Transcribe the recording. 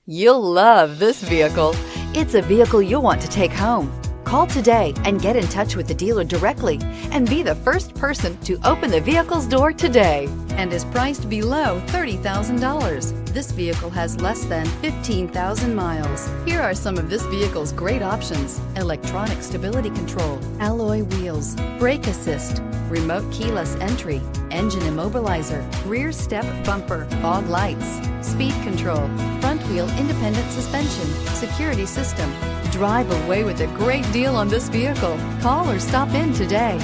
You'll love this vehicle. It's a vehicle you'll want to take home. Call today and get in touch with the dealer directly and be the first person to open the vehicle's door today, and is priced below $30,000. This vehicle has less than 15,000 miles. Here are some of this vehicle's great options: electronic stability control, alloy wheels, brake assist, remote keyless entry, engine immobilizer, rear step bumper, fog lights, speed control, front wheel independent suspension, security system. Drive away with a great deal on this vehicle. Call or stop in today.